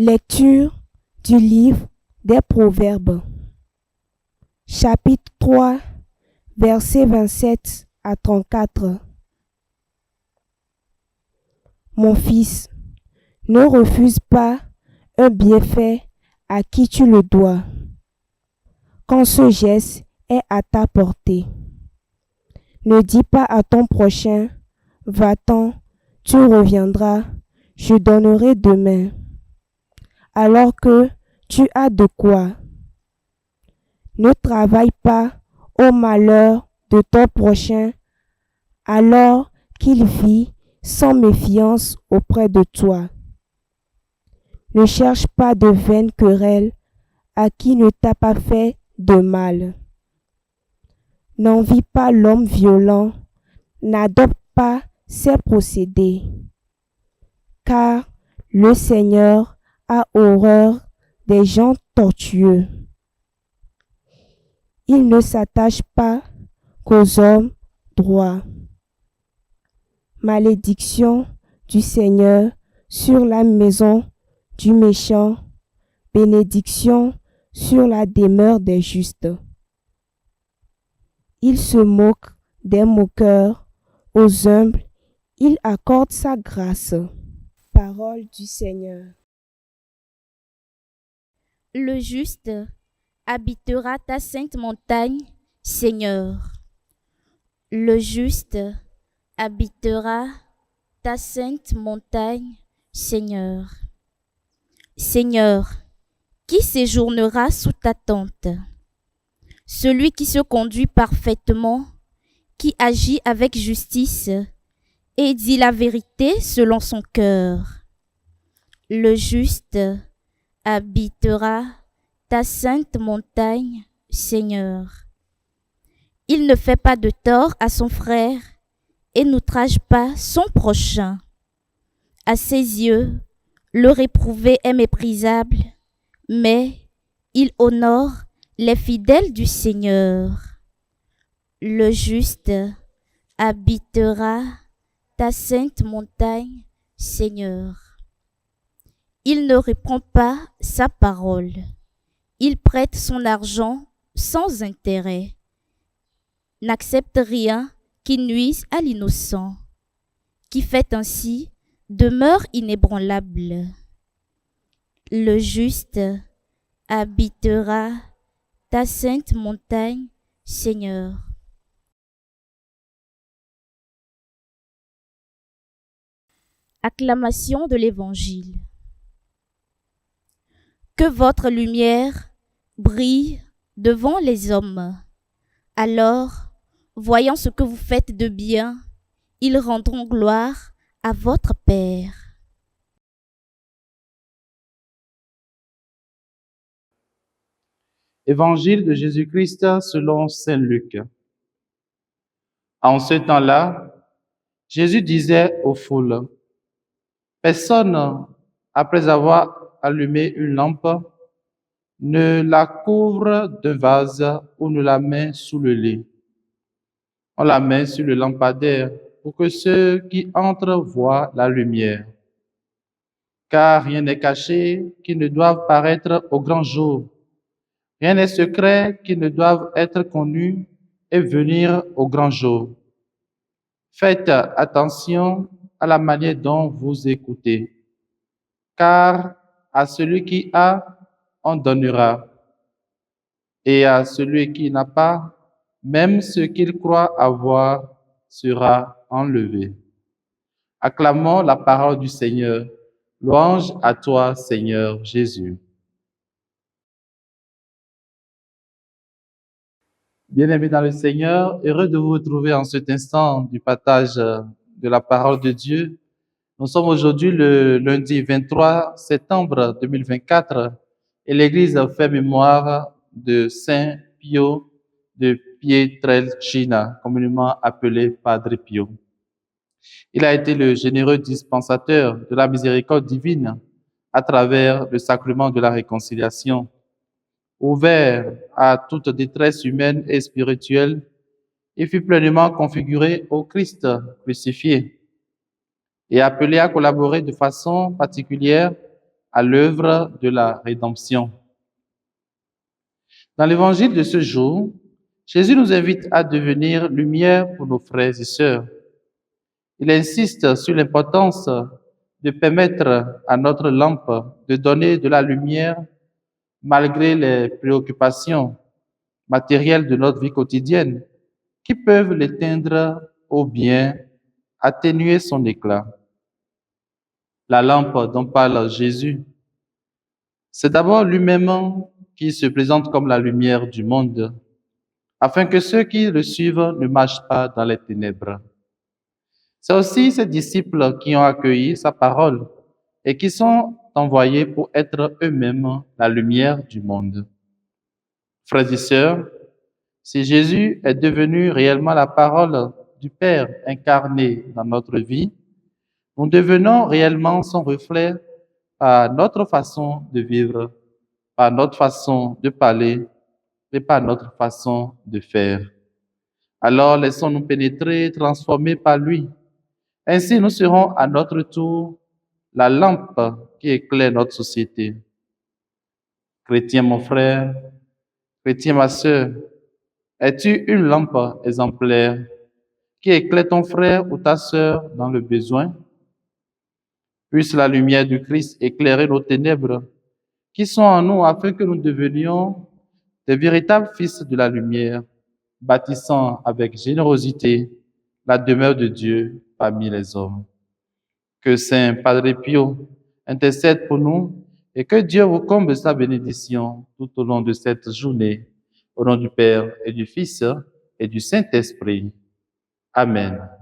Lecture du livre des Proverbes, chapitre 3, versets 27 à 34. Mon fils, ne refuse pas un bienfait à qui tu le dois, quand ce geste est à ta portée. Ne dis pas à ton prochain, va-t'en, tu reviendras, je donnerai demain, alors que tu as de quoi. Ne travaille pas au malheur de ton prochain, alors qu'il vit sans méfiance auprès de toi. Ne cherche pas de vaines querelles à qui ne t'a pas fait de mal. N'envie pas l'homme violent, n'adopte pas ses procédés, car le Seigneur a horreur des gens tortueux. Il ne s'attache pas qu'aux hommes droits. Malédiction du Seigneur sur la maison du méchant, bénédiction sur la demeure des justes. Il se moque des moqueurs, aux humbles, il accorde sa grâce. Parole du Seigneur. Le juste habitera ta sainte montagne, Seigneur. Le juste habitera ta sainte montagne, Seigneur. Seigneur, qui séjournera sous ta tente? Celui qui se conduit parfaitement, qui agit avec justice et dit la vérité selon son cœur. Le juste habitera ta sainte montagne, Seigneur. Il ne fait pas de tort à son frère et n'outrage pas son prochain. À ses yeux, le réprouvé est méprisable, mais il honore les fidèles du Seigneur. Le juste habitera ta sainte montagne, Seigneur. Il ne reprend pas sa parole. Il prête son argent sans intérêt. N'accepte rien qui nuise à l'innocent. Qui fait ainsi demeure inébranlable. Le juste habitera ta sainte montagne, Seigneur. Acclamation de l'Évangile. Que votre lumière brille devant les hommes. Alors, voyant ce que vous faites de bien, ils rendront gloire à votre Père. Évangile de Jésus-Christ selon saint Luc. En ce temps-là, Jésus disait aux foules, « Personne, après avoir allumé une lampe, ne la couvre d'un vase ou ne la met sous le lit. On la met sur le lampadaire pour que ceux qui entrent voient la lumière. Car rien n'est caché qui ne doive paraître au grand jour. Rien n'est secret qui ne doive être connu et venir au grand jour. Faites attention à la manière dont vous écoutez, car à celui qui a, on donnera, et à celui qui n'a pas, même ce qu'il croit avoir sera enlevé. » Acclamons la parole du Seigneur. Louange à toi, Seigneur Jésus. Bien-aimés dans le Seigneur, heureux de vous retrouver en cet instant du partage de la parole de Dieu. Nous sommes aujourd'hui le lundi 23 septembre 2024 et l'Église fait mémoire de Saint Pio de Pietrelcina, communément appelé Padre Pio. Il a été le généreux dispensateur de la miséricorde divine à travers le sacrement de la réconciliation. Ouvert à toute détresse humaine et spirituelle, il fut pleinement configuré au Christ crucifié et appelé à collaborer de façon particulière à l'œuvre de la rédemption. Dans l'évangile de ce jour, Jésus nous invite à devenir lumière pour nos frères et sœurs. Il insiste sur l'importance de permettre à notre lampe de donner de la lumière malgré les préoccupations matérielles de notre vie quotidienne qui peuvent l'éteindre ou bien atténuer son éclat. La lampe dont parle Jésus, c'est d'abord lui-même qui se présente comme la lumière du monde, afin que ceux qui le suivent ne marchent pas dans les ténèbres. C'est aussi ses disciples qui ont accueilli sa parole et qui sont envoyés pour être eux-mêmes la lumière du monde. Frères et sœurs, si Jésus est devenu réellement la parole du Père incarnée dans notre vie, nous devenons réellement son reflet par notre façon de vivre, par notre façon de parler et par notre façon de faire. Alors laissons-nous pénétrer, transformer par lui. Ainsi, nous serons à notre tour la lampe qui éclaire notre société. Chrétien, mon frère, chrétien, ma sœur, es-tu une lampe exemplaire qui éclaire ton frère ou ta sœur dans le besoin? Puisse la lumière du Christ éclairer nos ténèbres qui sont en nous afin que nous devenions des véritables fils de la lumière, bâtissant avec générosité la demeure de Dieu parmi les hommes. Que Saint Padre Pio intercède pour nous et que Dieu vous comble sa bénédiction tout au long de cette journée. Au nom du Père et du Fils et du Saint-Esprit. Amen.